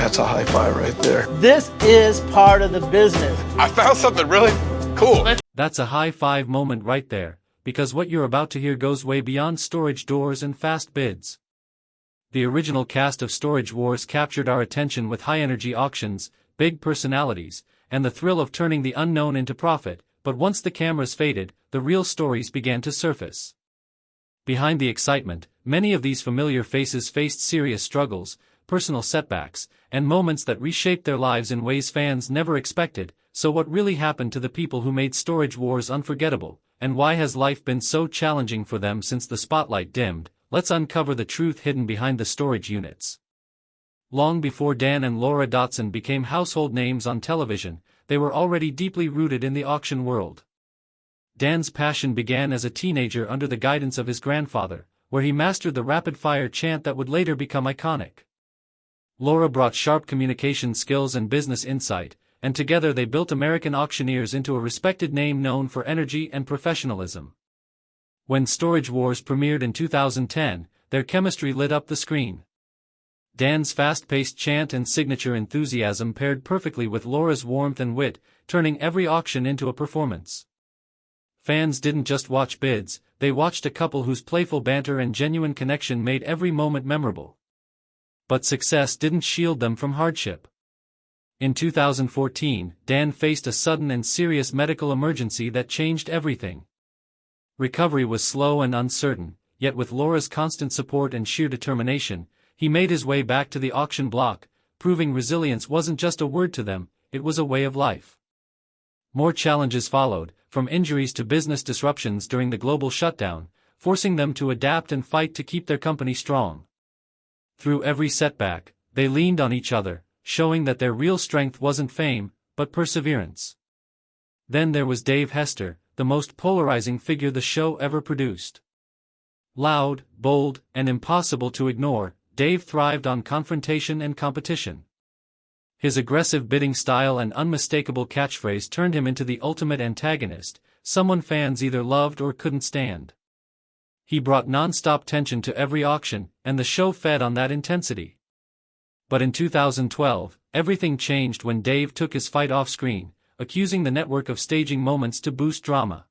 That's a high five right there. This is part of the business. I found something really cool. That's a high five moment right there, because what you're about to hear goes way beyond storage doors and fast bids. The original cast of Storage Wars captured our attention with high-energy auctions, big personalities, and the thrill of turning the unknown into profit, but once the cameras faded, the real stories began to surface. Behind the excitement, many of these familiar faces faced serious struggles, personal setbacks, and moments that reshaped their lives in ways fans never expected. So what really happened to the people who made Storage Wars unforgettable, and why has life been so challenging for them since the spotlight dimmed? Let's uncover the truth hidden behind the storage units. Long before Dan and Laura Dotson became household names on television, they were already deeply rooted in the auction world. Dan's passion began as a teenager under the guidance of his grandfather, where he mastered the rapid-fire chant that would later become iconic. Laura brought sharp communication skills and business insight, and together they built American Auctioneers into a respected name known for energy and professionalism. When Storage Wars premiered in 2010, their chemistry lit up the screen. Dan's fast-paced chant and signature enthusiasm paired perfectly with Laura's warmth and wit, turning every auction into a performance. Fans didn't just watch bids, they watched a couple whose playful banter and genuine connection made every moment memorable. But success didn't shield them from hardship. In 2014, Dan faced a sudden and serious medical emergency that changed everything. Recovery was slow and uncertain, yet with Laura's constant support and sheer determination, he made his way back to the auction block, proving resilience wasn't just a word to them, it was a way of life. More challenges followed, from injuries to business disruptions during the global shutdown, forcing them to adapt and fight to keep their company strong. Through every setback, they leaned on each other, showing that their real strength wasn't fame, but perseverance. Then there was Dave Hester, the most polarizing figure the show ever produced. Loud, bold, and impossible to ignore, Dave thrived on confrontation and competition. His aggressive bidding style and unmistakable catchphrase turned him into the ultimate antagonist, someone fans either loved or couldn't stand. He brought non-stop tension to every auction, and the show fed on that intensity. But in 2012, everything changed when Dave took his fight off-screen, accusing the network of staging moments to boost drama.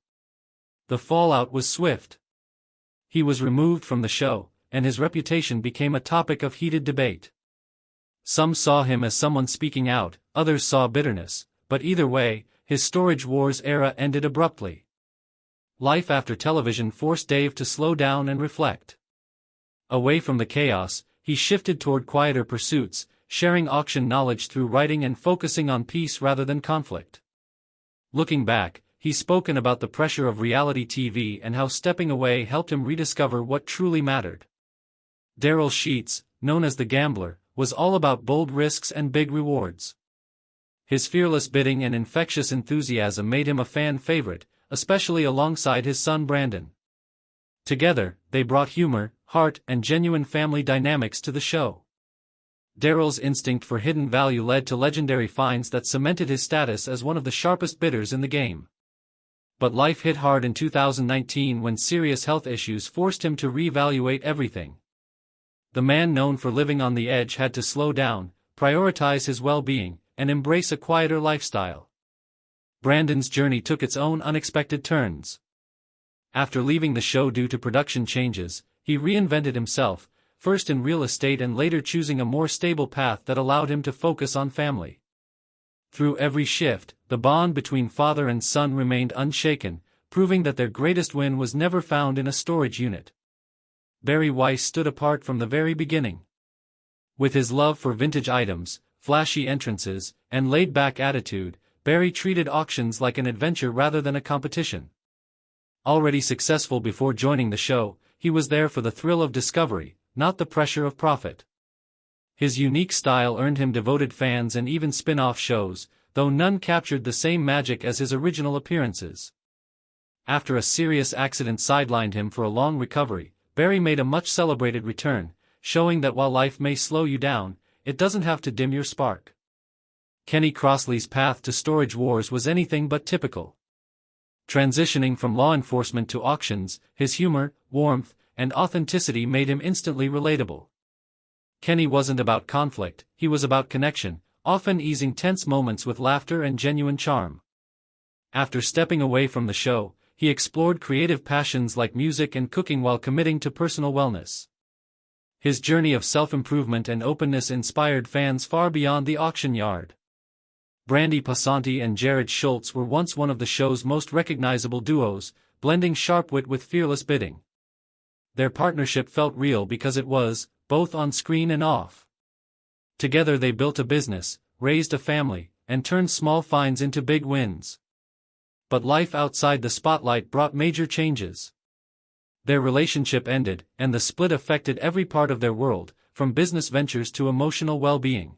The fallout was swift. He was removed from the show, and his reputation became a topic of heated debate. Some saw him as someone speaking out, others saw bitterness, but either way, his Storage Wars era ended abruptly. Life after television forced Dave to slow down and reflect. Away from the chaos, he shifted toward quieter pursuits, sharing auction knowledge through writing and focusing on peace rather than conflict. Looking back, he's spoken about the pressure of reality TV and how stepping away helped him rediscover what truly mattered. Daryl Sheets, known as the Gambler, was all about bold risks and big rewards. His fearless bidding and infectious enthusiasm made him a fan favorite, especially alongside his son Brandon. Together, they brought humor, heart, and genuine family dynamics to the show. Daryl's instinct for hidden value led to legendary finds that cemented his status as one of the sharpest bidders in the game. But life hit hard in 2019 when serious health issues forced him to reevaluate everything. The man known for living on the edge had to slow down, prioritize his well-being, and embrace a quieter lifestyle. Brandon's journey took its own unexpected turns. After leaving the show due to production changes, he reinvented himself, first in real estate and later choosing a more stable path that allowed him to focus on family. Through every shift, the bond between father and son remained unshaken, proving that their greatest win was never found in a storage unit. Bari Weiss stood apart from the very beginning. With his love for vintage items, flashy entrances, and laid-back attitude, Bari treated auctions like an adventure rather than a competition. Already successful before joining the show, he was there for the thrill of discovery, not the pressure of profit. His unique style earned him devoted fans and even spin-off shows, though none captured the same magic as his original appearances. After a serious accident sidelined him for a long recovery, Bari made a much-celebrated return, showing that while life may slow you down, it doesn't have to dim your spark. Kenny Crossley's path to Storage Wars was anything but typical. Transitioning from law enforcement to auctions, his humor, warmth, and authenticity made him instantly relatable. Kenny wasn't about conflict, he was about connection, often easing tense moments with laughter and genuine charm. After stepping away from the show, he explored creative passions like music and cooking while committing to personal wellness. His journey of self-improvement and openness inspired fans far beyond the auction yard. Brandy Passanti and Jared Schultz were once one of the show's most recognizable duos, blending sharp wit with fearless bidding. Their partnership felt real because it was, both on screen and off. Together they built a business, raised a family, and turned small finds into big wins. But life outside the spotlight brought major changes. Their relationship ended, and the split affected every part of their world, from business ventures to emotional well-being.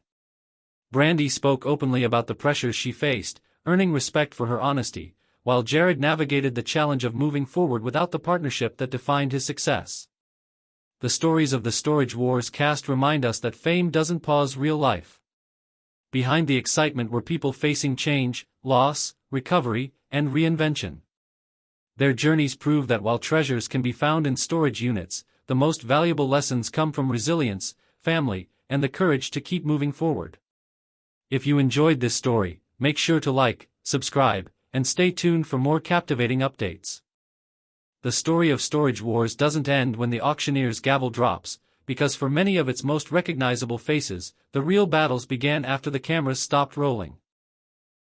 Brandy spoke openly about the pressures she faced, earning respect for her honesty, while Jared navigated the challenge of moving forward without the partnership that defined his success. The stories of the Storage Wars cast remind us that fame doesn't pause real life. Behind the excitement were people facing change, loss, recovery, and reinvention. Their journeys prove that while treasures can be found in storage units, the most valuable lessons come from resilience, family, and the courage to keep moving forward. If you enjoyed this story, make sure to like, subscribe, and stay tuned for more captivating updates. The story of Storage Wars doesn't end when the auctioneer's gavel drops, because for many of its most recognizable faces, the real battles began after the cameras stopped rolling.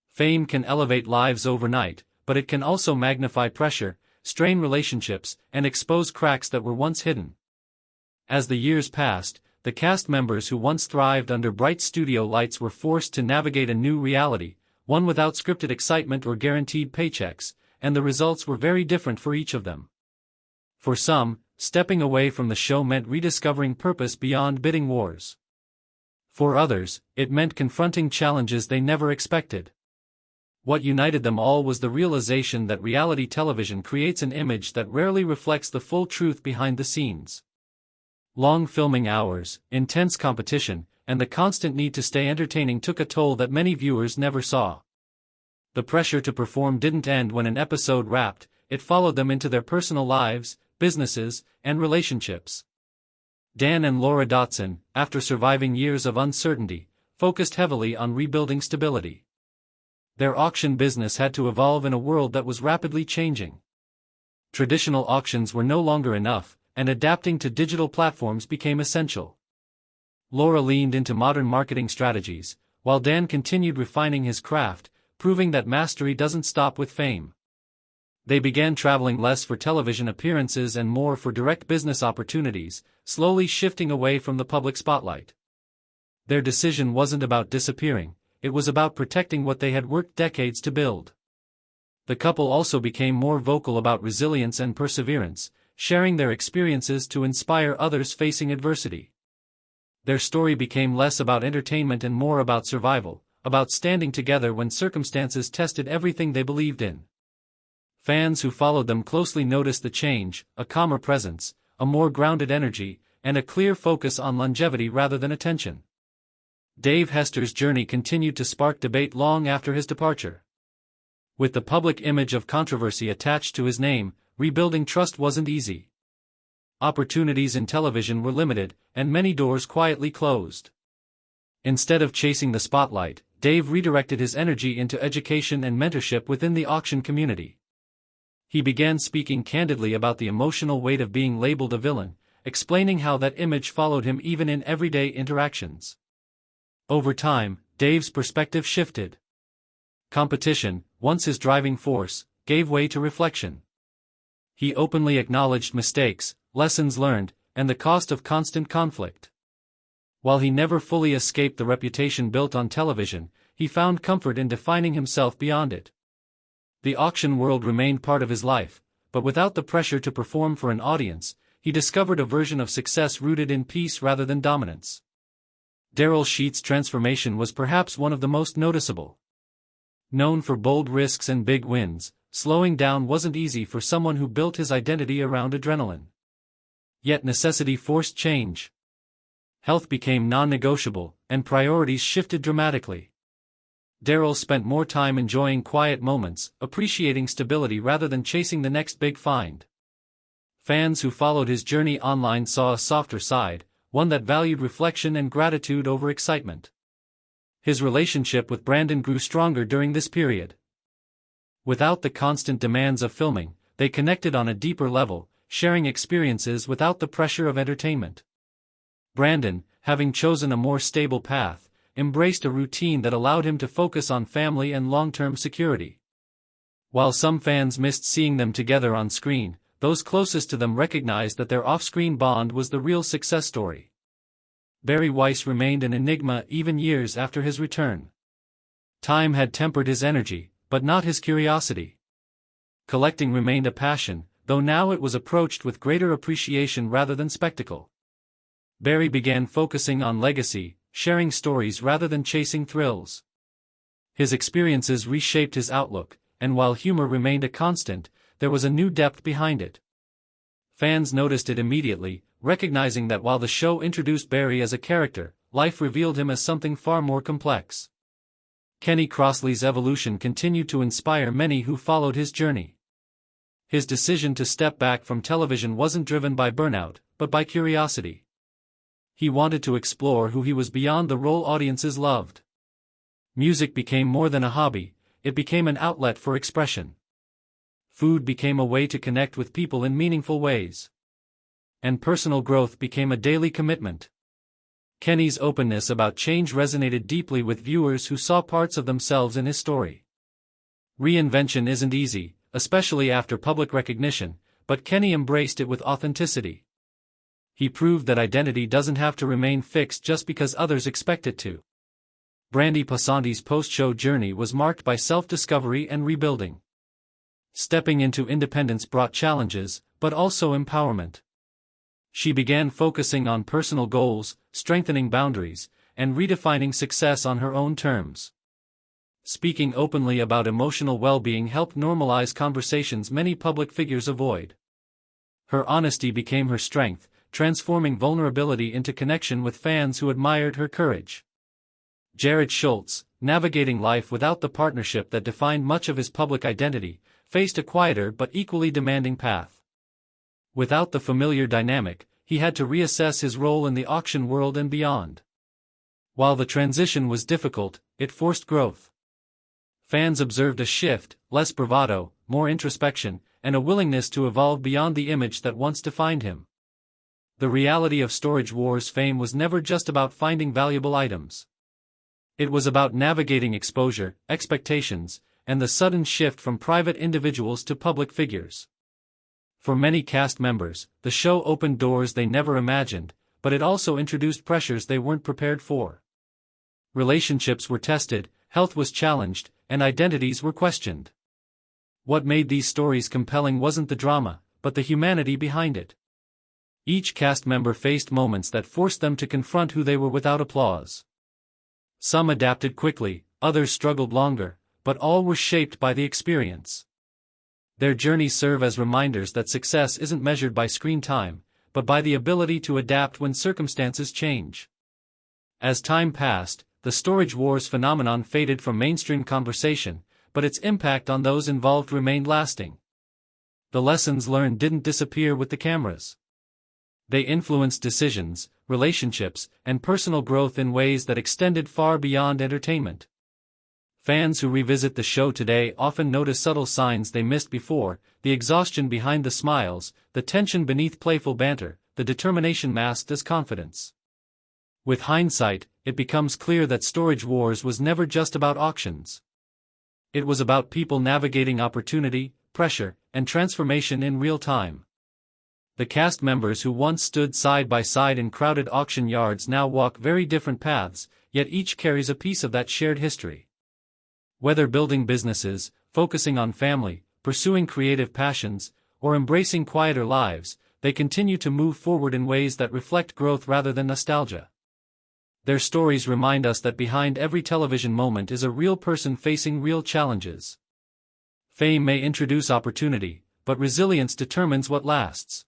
Fame can elevate lives overnight, but it can also magnify pressure, strain relationships, and expose cracks that were once hidden. As the years passed, the cast members who once thrived under bright studio lights were forced to navigate a new reality, one without scripted excitement or guaranteed paychecks, and the results were very different for each of them. For some, stepping away from the show meant rediscovering purpose beyond bidding wars. For others, it meant confronting challenges they never expected. What united them all was the realization that reality television creates an image that rarely reflects the full truth behind the scenes. Long filming hours, intense competition, and the constant need to stay entertaining took a toll that many viewers never saw. The pressure to perform didn't end when an episode wrapped, it followed them into their personal lives, businesses, and relationships. Dan and Laura Dotson, after surviving years of uncertainty, focused heavily on rebuilding stability. Their auction business had to evolve in a world that was rapidly changing. Traditional auctions were no longer enough, and adapting to digital platforms became essential. Laura leaned into modern marketing strategies, while Dan continued refining his craft, proving that mastery doesn't stop with fame. They began traveling less for television appearances and more for direct business opportunities, slowly shifting away from the public spotlight. Their decision wasn't about disappearing, it was about protecting what they had worked decades to build. The couple also became more vocal about resilience and perseverance, sharing their experiences to inspire others facing adversity. Their story became less about entertainment and more about survival, about standing together when circumstances tested everything they believed in. Fans who followed them closely noticed the change, a calmer presence, a more grounded energy, and a clear focus on longevity rather than attention. Dave Hester's journey continued to spark debate long after his departure. With the public image of controversy attached to his name, rebuilding trust wasn't easy. Opportunities in television were limited, and many doors quietly closed. Instead of chasing the spotlight, Dave redirected his energy into education and mentorship within the auction community. He began speaking candidly about the emotional weight of being labeled a villain, explaining how that image followed him even in everyday interactions. Over time, Dave's perspective shifted. Competition, once his driving force, gave way to reflection. He openly acknowledged mistakes, lessons learned, and the cost of constant conflict. While he never fully escaped the reputation built on television, he found comfort in defining himself beyond it. The auction world remained part of his life, but without the pressure to perform for an audience, he discovered a version of success rooted in peace rather than dominance. Daryl Sheets' transformation was perhaps one of the most noticeable. Known for bold risks and big wins, slowing down wasn't easy for someone who built his identity around adrenaline. Yet necessity forced change. Health became non-negotiable, and priorities shifted dramatically. Daryl spent more time enjoying quiet moments, appreciating stability rather than chasing the next big find. Fans who followed his journey online saw a softer side, one that valued reflection and gratitude over excitement. His relationship with Brandon grew stronger during this period. Without the constant demands of filming, they connected on a deeper level, sharing experiences without the pressure of entertainment. Brandon, having chosen a more stable path, embraced a routine that allowed him to focus on family and long-term security. While some fans missed seeing them together on screen, those closest to them recognized that their off-screen bond was the real success story. Bari Weiss remained an enigma even years after his return. Time had tempered his energy, but not his curiosity. Collecting remained a passion, though now it was approached with greater appreciation rather than spectacle. Bari began focusing on legacy, sharing stories rather than chasing thrills. His experiences reshaped his outlook, and while humor remained a constant, there was a new depth behind it. Fans noticed it immediately, recognizing that while the show introduced Bari as a character, life revealed him as something far more complex. Kenny Crossley's evolution continued to inspire many who followed his journey. His decision to step back from television wasn't driven by burnout, but by curiosity. He wanted to explore who he was beyond the role audiences loved. Music became more than a hobby, it became an outlet for expression. Food became a way to connect with people in meaningful ways. And personal growth became a daily commitment. Kenny's openness about change resonated deeply with viewers who saw parts of themselves in his story. Reinvention isn't easy, especially after public recognition, but Kenny embraced it with authenticity. He proved that identity doesn't have to remain fixed just because others expect it to. Brandy Passanti's post-show journey was marked by self-discovery and rebuilding. Stepping into independence brought challenges, but also empowerment. She began focusing on personal goals, strengthening boundaries, and redefining success on her own terms. Speaking openly about emotional well-being helped normalize conversations many public figures avoid. Her honesty became her strength, transforming vulnerability into connection with fans who admired her courage. Jared Schultz, navigating life without the partnership that defined much of his public identity, faced a quieter but equally demanding path. Without the familiar dynamic, he had to reassess his role in the auction world and beyond. While the transition was difficult, it forced growth. Fans observed a shift, less bravado, more introspection, and a willingness to evolve beyond the image that once defined him. The reality of Storage Wars fame was never just about finding valuable items. It was about navigating exposure, expectations, and the sudden shift from private individuals to public figures. For many cast members, the show opened doors they never imagined, but it also introduced pressures they weren't prepared for. Relationships were tested, health was challenged, and identities were questioned. What made these stories compelling wasn't the drama, but the humanity behind it. Each cast member faced moments that forced them to confront who they were without applause. Some adapted quickly, others struggled longer, but all were shaped by the experience. Their journeys serve as reminders that success isn't measured by screen time, but by the ability to adapt when circumstances change. As time passed, the Storage Wars phenomenon faded from mainstream conversation, but its impact on those involved remained lasting. The lessons learned didn't disappear with the cameras. They influenced decisions, relationships, and personal growth in ways that extended far beyond entertainment. Fans who revisit the show today often notice subtle signs they missed before: the exhaustion behind the smiles, the tension beneath playful banter, the determination masked as confidence. With hindsight, it becomes clear that Storage Wars was never just about auctions. It was about people navigating opportunity, pressure, and transformation in real time. The cast members who once stood side by side in crowded auction yards now walk very different paths, yet each carries a piece of that shared history. Whether building businesses, focusing on family, pursuing creative passions, or embracing quieter lives, they continue to move forward in ways that reflect growth rather than nostalgia. Their stories remind us that behind every television moment is a real person facing real challenges. Fame may introduce opportunity, but resilience determines what lasts.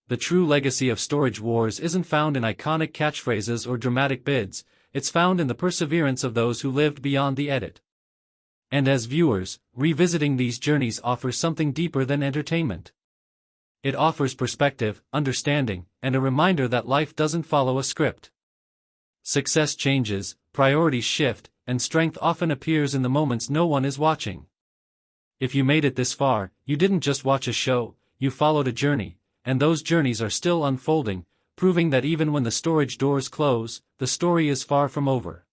The true legacy of Storage Wars isn't found in iconic catchphrases or dramatic bids, it's found in the perseverance of those who lived beyond the edit. And as viewers, revisiting these journeys offers something deeper than entertainment. It offers perspective, understanding, and a reminder that life doesn't follow a script. Success changes, priorities shift, and strength often appears in the moments no one is watching. If you made it this far, you didn't just watch a show, you followed a journey, and those journeys are still unfolding, proving that even when the storage doors close, the story is far from over.